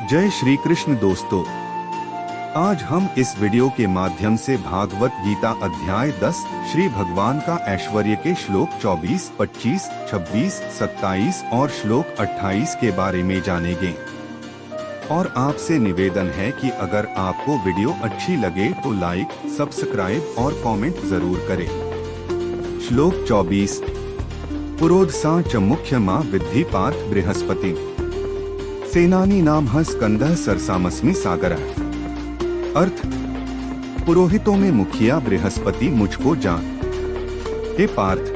जय श्री कृष्ण दोस्तों, आज हम इस वीडियो के माध्यम से भागवत गीता अध्याय 10 श्री भगवान का ऐश्वर्य के श्लोक 24, 25, 26, 27 और श्लोक 28 के बारे में जानेंगे। और आपसे निवेदन है कि अगर आपको वीडियो अच्छी लगे तो लाइक, सब्सक्राइब और कमेंट जरूर करें। श्लोक 24। पुरोधसा च मुख्य मां विद्धि पार्थ बृहस्पति सेनानी नाम स्कंदः सरसामस्मि सागरः। अर्थ, पुरोहितों में मुखिया बृहस्पति मुझको जान। हे पार्थ,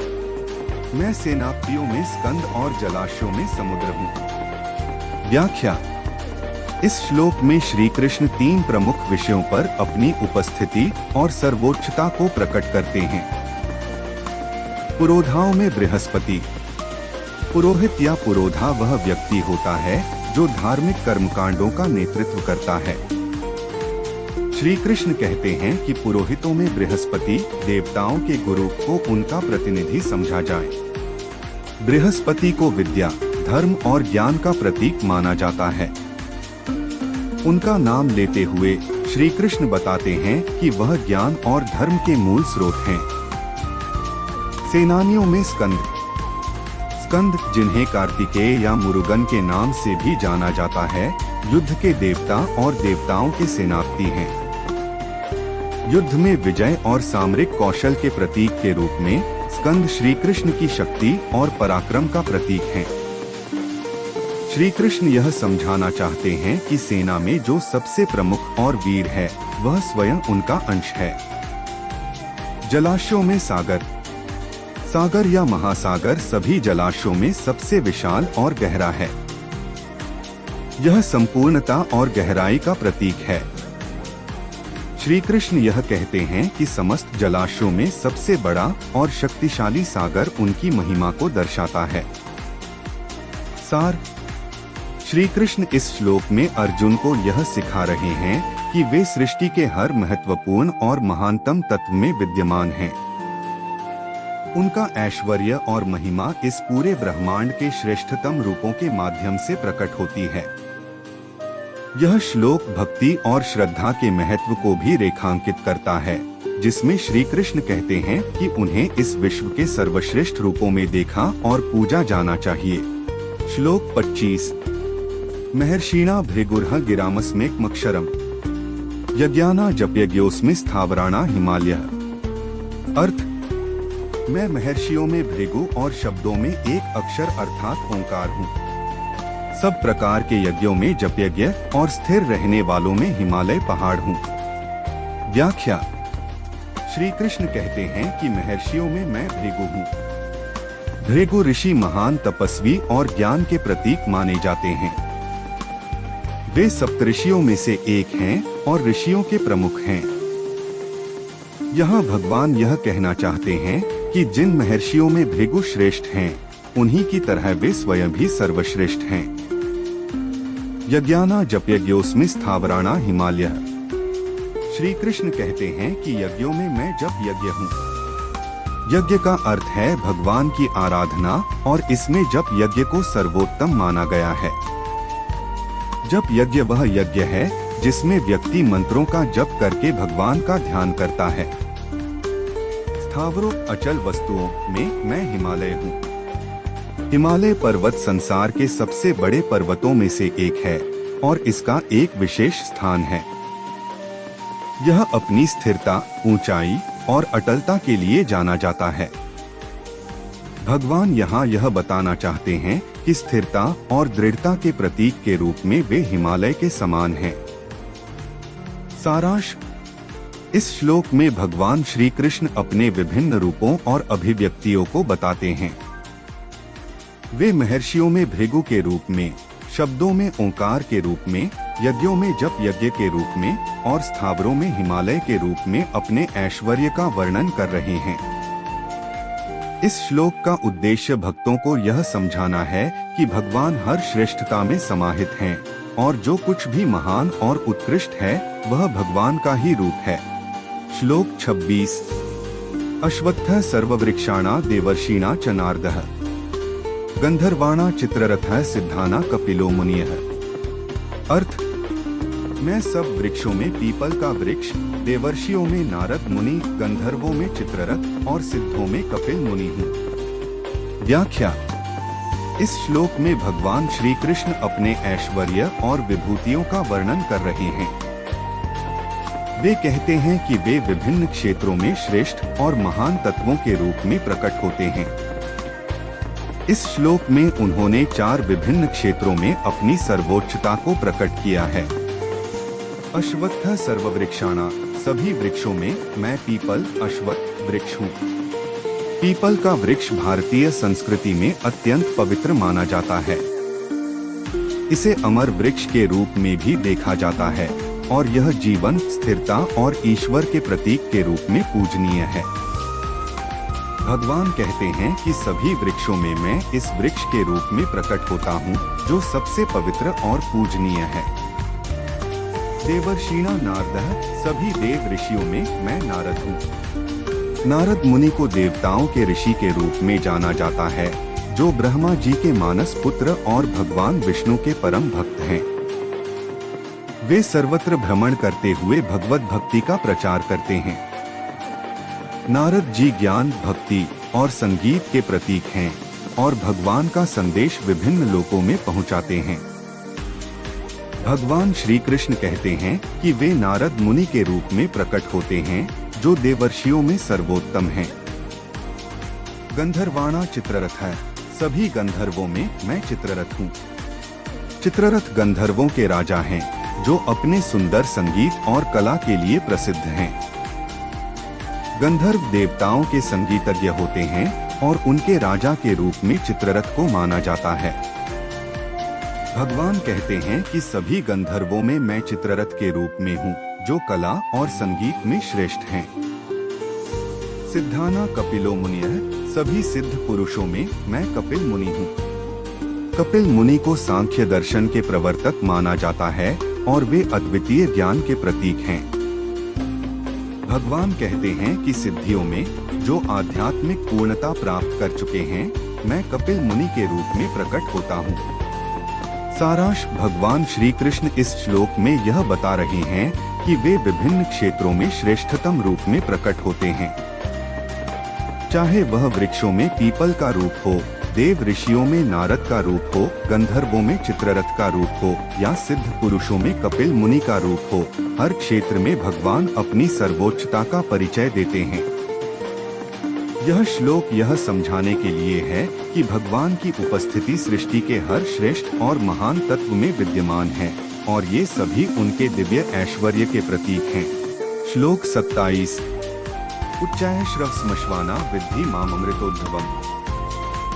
मैं सेनापतियों में स्कंद और जलाशयों में समुद्र हूँ। व्याख्या। इस श्लोक में श्री कृष्ण 3 प्रमुख विषयों पर अपनी उपस्थिति और सर्वोच्चता को प्रकट करते हैं। पुरोधाओं में बृहस्पति। पुरोहित या पुरोधा वह व्यक्ति होता है जो धार्मिक कर्मकांडों का नेतृत्व करता है। श्री कृष्ण कहते हैं कि पुरोहितों में बृहस्पति देवताओं के गुरु को उनका प्रतिनिधि समझा जाए। बृहस्पति को विद्या, धर्म और ज्ञान का प्रतीक माना जाता है। उनका नाम लेते हुए श्री कृष्ण बताते हैं कि वह ज्ञान और धर्म के मूल स्रोत हैं। सेनानियों में स्कंद। स्कंद, जिन्हें कार्तिकेय या मुरुगन के नाम से भी जाना जाता है, युद्ध के देवता और देवताओं के सेनापति हैं। युद्ध में विजय और सामरिक कौशल के प्रतीक के रूप में स्कंद श्री कृष्ण की शक्ति और पराक्रम का प्रतीक हैं। श्री कृष्ण यह समझाना चाहते हैं कि सेना में जो सबसे प्रमुख और वीर है, वह स्वयं उनका अंश है। जलाशयों में सागर। सागर या महासागर सभी जलाशयों में सबसे विशाल और गहरा है। यह संपूर्णता और गहराई का प्रतीक है। श्री कृष्ण यह कहते हैं कि समस्त जलाशयों में सबसे बड़ा और शक्तिशाली सागर उनकी महिमा को दर्शाता है। सार। श्री कृष्ण इस श्लोक में अर्जुन को यह सिखा रहे हैं कि वे सृष्टि के हर महत्वपूर्ण और महानतम तत्व में विद्यमान हैं। उनका ऐश्वर्य और महिमा इस पूरे ब्रह्मांड के श्रेष्ठतम रूपों के माध्यम से प्रकट होती है। यह श्लोक भक्ति और श्रद्धा के महत्व को भी रेखांकित करता है, जिसमें श्री कृष्ण कहते हैं कि उन्हें इस विश्व के सर्वश्रेष्ठ रूपों में देखा और पूजा जाना चाहिए। श्लोक 25। महर्षिणा भृगुर्ह गिरामस्मेकमक्षरम् यज्ञाना जपयज्ञोऽस्मि स्थावराणा हिमालयः। अर्थ, मैं महर्षियों में भृगु और शब्दों में एक अक्षर अर्थात ओंकार हूँ। सब प्रकार के यज्ञों में जपयज्ञ और स्थिर रहने वालों में हिमालय पहाड़ हूँ। व्याख्या। श्री कृष्ण कहते हैं कि महर्षियों में मैं भृगु हूँ। भृगु ऋषि महान तपस्वी और ज्ञान के प्रतीक माने जाते हैं। वे सप्तऋषियों में से एक हैं और ऋषियों के प्रमुख हैं। यहाँ भगवान यह कहना चाहते हैं कि जिन महर्षियों में भृगु श्रेष्ठ हैं, उन्हीं की तरह वे स्वयं भी सर्वश्रेष्ठ हैं। यज्ञाना जपयज्ञोऽस्मि स्थावराणा हिमालयः। श्री कृष्ण कहते हैं कि यज्ञों में मैं जप यज्ञ हूँ। यज्ञ का अर्थ है भगवान की आराधना और इसमें जप यज्ञ को सर्वोत्तम माना गया है। जप यज्ञ वह यज्ञ है जिसमें व्यक्ति मंत्रों का जप करके भगवान का ध्यान करता है। स्थावरों अचल वस्तुओं में मैं हिमालय हूँ। हिमालय पर्वत संसार के सबसे बड़े पर्वतों में से एक है और इसका एक विशेष स्थान है। यह अपनी स्थिरता, ऊंचाई और अटलता के लिए जाना जाता है। भगवान यहाँ यह बताना चाहते हैं कि स्थिरता और दृढ़ता के प्रतीक के रूप में वे हिमालय के समान हैं। सारांश। इस श्लोक में भगवान श्री कृष्ण अपने विभिन्न रूपों और अभिव्यक्तियों को बताते हैं। वे महर्षियों में भृगु के रूप में, शब्दों में ओंकार के रूप में, यज्ञों में जप यज्ञ के रूप में और स्थावरों में हिमालय के रूप में अपने ऐश्वर्य का वर्णन कर रहे हैं। इस श्लोक का उद्देश्य भक्तों को यह समझाना है कि भगवान हर श्रेष्ठता में समाहित हैं और जो कुछ भी महान और उत्कृष्ट है वह भगवान का ही रूप है। श्लोक 26। अश्वत्थः सर्ववृक्षाणा देवर्षिणा च नारदः गंधर्वाणा चित्ररथः सिद्धाना कपिलो मुनियः। अर्थ: मैं सब वृक्षों में पीपल का वृक्ष, देवर्षियों में नारद मुनि, गंधर्वों में चित्ररथ और सिद्धों में कपिल मुनि हूँ। व्याख्या: इस श्लोक में भगवान श्री कृष्ण अपने ऐश्वर्य और विभूतियों का वर्णन कर रहे हैं। वे कहते हैं कि वे विभिन्न क्षेत्रों में श्रेष्ठ और महान तत्वों के रूप में प्रकट होते हैं। इस श्लोक में उन्होंने 4 विभिन्न क्षेत्रों में अपनी सर्वोच्चता को प्रकट किया है। अश्वत्थ सर्ववृक्षाणां, सभी वृक्षों में मैं पीपल अश्वत्थ वृक्ष हूँ। पीपल का वृक्ष भारतीय संस्कृति में अत्यंत पवित्र माना जाता है। इसे अमर वृक्ष के रूप में भी देखा जाता है और यह जीवन, स्थिरता और ईश्वर के प्रतीक के रूप में पूजनीय है। भगवान कहते हैं कि सभी वृक्षों में मैं इस वृक्ष के रूप में प्रकट होता हूँ, जो सबसे पवित्र और पूजनीय है। देवर्षिणा नारदः, सभी देव ऋषियों में मैं नारद हूँ। नारद मुनि को देवताओं के ऋषि के रूप में जाना जाता है, जो ब्रह्मा जी के मानस पुत्र और भगवान विष्णु के परम भक्त हैं। वे सर्वत्र भ्रमण करते हुए भगवत भक्ति का प्रचार करते हैं। नारद जी ज्ञान, भक्ति और संगीत के प्रतीक हैं और भगवान का संदेश विभिन्न लोकों में पहुंचाते हैं। भगवान श्री कृष्ण कहते हैं कि वे नारद मुनि के रूप में प्रकट होते हैं, जो देवर्षियों में सर्वोत्तम हैं। गंधर्वाणा चित्ररथ है, सभी गंधर्वों में मैं चित्ररथ हूँ। चित्ररथ गंधर्वों के राजा हैं, जो अपने सुंदर संगीत और कला के लिए प्रसिद्ध हैं। गंधर्व देवताओं के संगीतज्ञ होते हैं और उनके राजा के रूप में चित्ररथ को माना जाता है। भगवान कहते हैं कि सभी गंधर्वों में मैं चित्ररथ के रूप में हूँ, जो कला और संगीत में श्रेष्ठ हैं। सिद्धाना कपिलो मुनियः, सभी सिद्ध पुरुषों में मैं कपिल मुनि हूँ। कपिल मुनि को सांख्य दर्शन के प्रवर्तक माना जाता है और वे अद्वितीय ज्ञान के प्रतीक हैं। भगवान कहते हैं कि सिद्धियों में जो आध्यात्मिक पूर्णता प्राप्त कर चुके हैं, मैं कपिल मुनि के रूप में प्रकट होता हूँ। सारांश: भगवान श्री कृष्ण इस श्लोक में यह बता रहे हैं कि वे विभिन्न क्षेत्रों में श्रेष्ठतम रूप में प्रकट होते हैं। चाहे वह वृक्षों में पीपल का रूप हो, देव ऋषियों में नारद का रूप हो, गंधर्वों में चित्ररथ का रूप हो या सिद्ध पुरुषों में कपिल मुनि का रूप हो, हर क्षेत्र में भगवान अपनी सर्वोच्चता का परिचय देते हैं। यह श्लोक यह समझाने के लिए है कि भगवान की उपस्थिति सृष्टि के हर श्रेष्ठ और महान तत्व में विद्यमान है और ये सभी उनके दिव्य ऐश्वर्य के प्रतीक हैं। श्लोक 27। उच्चाय श्रवस्मश्वाना विद्धि माम अमृतोद्भवम्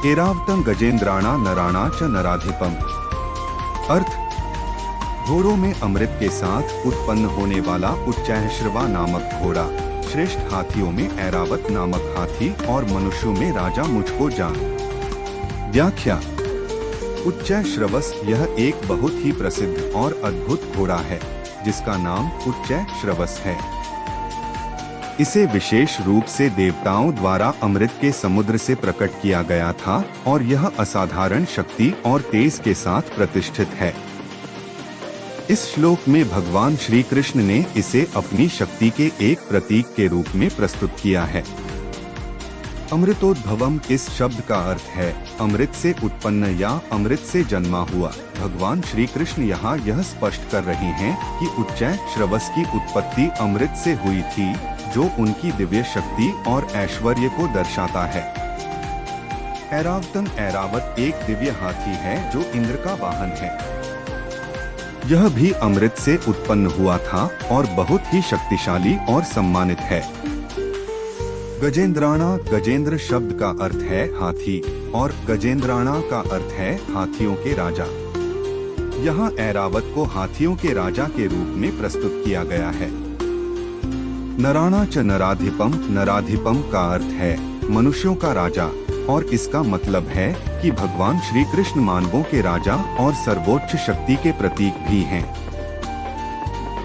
ऐरावतं गजेंद्राणा नराणा च नराधिपम्। अर्थ: घोड़ों में अमृत के साथ उत्पन्न होने वाला उच्चैःश्रवा नामक घोड़ा, श्रेष्ठ हाथियों में ऐरावत नामक हाथी और मनुष्यों में राजा मुझको जान। व्याख्या: उच्चैःश्रवस, यह एक बहुत ही प्रसिद्ध और अद्भुत घोड़ा है, जिसका नाम उच्चैःश्रवस है। इसे विशेष रूप से देवताओं द्वारा अमृत के समुद्र से प्रकट किया गया था और यह असाधारण शक्ति और तेज के साथ प्रतिष्ठित है। इस श्लोक में भगवान श्री कृष्ण ने इसे अपनी शक्ति के एक प्रतीक के रूप में प्रस्तुत किया है। अमृतोद्भवम्, इस शब्द का अर्थ है अमृत से उत्पन्न या अमृत से जन्मा हुआ। भगवान श्री कृष्ण यहाँ यह स्पष्ट कर रहे हैं कि उच्चैःश्रवस की उत्पत्ति अमृत से हुई थी, जो उनकी दिव्य शक्ति और ऐश्वर्य को दर्शाता है। ऐरावतम्, ऐरावत एक दिव्य हाथी है जो इंद्र का वाहन है। यह भी अमृत से उत्पन्न हुआ था और बहुत ही शक्तिशाली और सम्मानित है। गजेंद्राणा, गजेंद्र शब्द का अर्थ है हाथी और गजेंद्राणा का अर्थ है हाथियों के राजा। यहाँ ऐरावत को हाथियों के राजा के रूप में प्रस्तुत किया गया है। नराणा च नराधिपम, नराधिपम का अर्थ है मनुष्यों का राजा और इसका मतलब है कि भगवान श्री कृष्ण मानवों के राजा और सर्वोच्च शक्ति के प्रतीक भी हैं।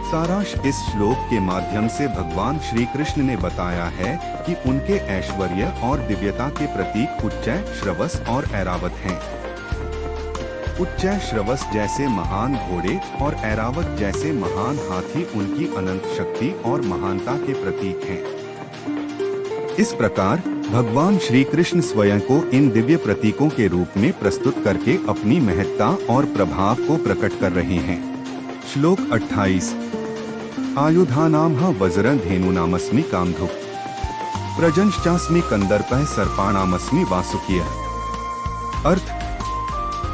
सारांश: इस श्लोक के माध्यम से भगवान श्री कृष्ण ने बताया है कि उनके ऐश्वर्य और दिव्यता के प्रतीक उच्चैःश्रवस और ऐरावत हैं। उच्चैश्रवस जैसे महान घोड़े और ऐरावत जैसे महान हाथी उनकी अनंत शक्ति और महानता के प्रतीक हैं। इस प्रकार भगवान श्री कृष्ण स्वयं को इन दिव्य प्रतीकों के रूप में प्रस्तुत करके अपनी महत्ता और प्रभाव को प्रकट कर रहे हैं। श्लोक 28। आयुधानाम वज्रं धेनुनामस्मि कामधुक् प्रजंश्चास्मि कंदर्पः सर्पाणामस्मि वासुकियः। अर्थ,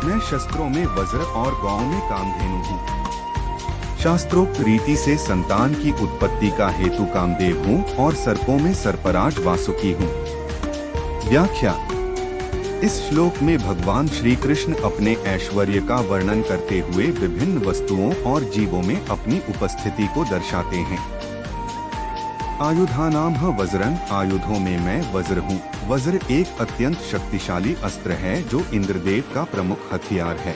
मैं शस्त्रों में वज्र और गौओं में कामधेनु हूँ। शास्त्रोक्त रीति से संतान की उत्पत्ति का हेतु कामदेव हूँ और सर्पों में सर्पराज वासुकी हूँ। व्याख्या। इस श्लोक में भगवान श्री कृष्ण अपने ऐश्वर्य का वर्णन करते हुए विभिन्न वस्तुओं और जीवों में अपनी उपस्थिति को दर्शाते हैं। आयुधानाम वज्रं, आयुधों में मैं वज्र हूँ। वज्र एक अत्यंत शक्तिशाली अस्त्र है जो इंद्रदेव का प्रमुख हथियार है।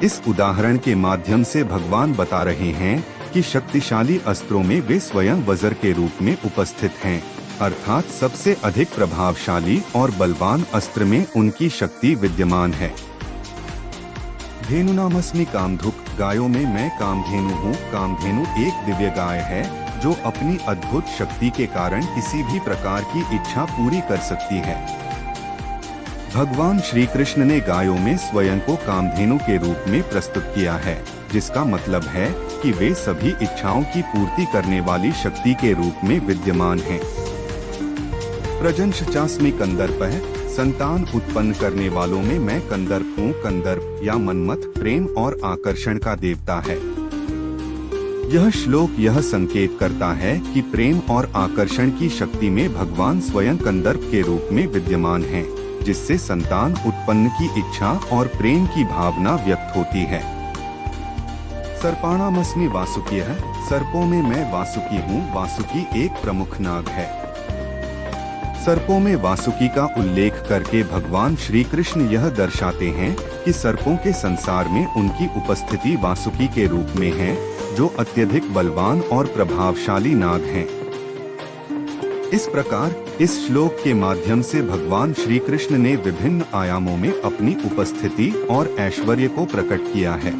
इस उदाहरण के माध्यम से भगवान बता रहे हैं कि शक्तिशाली अस्त्रों में वे स्वयं वज्र के रूप में उपस्थित हैं, अर्थात सबसे अधिक प्रभावशाली और बलवान अस्त्र में उनकी शक्ति विद्यमान है। धेनुनामस्मि कामधुक्, गायों में मैं कामधेनु हूँ। कामधेनु एक दिव्य गाय है जो अपनी अद्भुत शक्ति के कारण किसी भी प्रकार की इच्छा पूरी कर सकती है। भगवान श्री कृष्ण ने गायों में स्वयं को कामधेनु के रूप में प्रस्तुत किया है, जिसका मतलब है कि वे सभी इच्छाओं की पूर्ति करने वाली शक्ति के रूप में विद्यमान हैं। प्रजंश्चास्मि कंदर्पः, संतान उत्पन्न करने वालों में मैं कंदर्प हूँ। कंदर्प या मन्मथ प्रेम और आकर्षण का देवता है। यह श्लोक यह संकेत करता है कि प्रेम और आकर्षण की शक्ति में भगवान स्वयं कंदर्प के रूप में विद्यमान हैं, जिससे संतान उत्पन्न की इच्छा और प्रेम की भावना व्यक्त होती है। सर्पाणामस्मि वासुकियः, सर्पों में मैं वासुकी हूँ। वासुकी एक प्रमुख नाग है। सर्पों में वासुकी का उल्लेख करके भगवान श्री कृष्ण यह दर्शाते हैं कि सर्पों के संसार में उनकी उपस्थिति वासुकी के रूप में है, जो अत्यधिक बलवान और प्रभावशाली नाग हैं। इस प्रकार इस श्लोक के माध्यम से भगवान श्री कृष्ण ने विभिन्न आयामों में अपनी उपस्थिति और ऐश्वर्य को प्रकट किया है।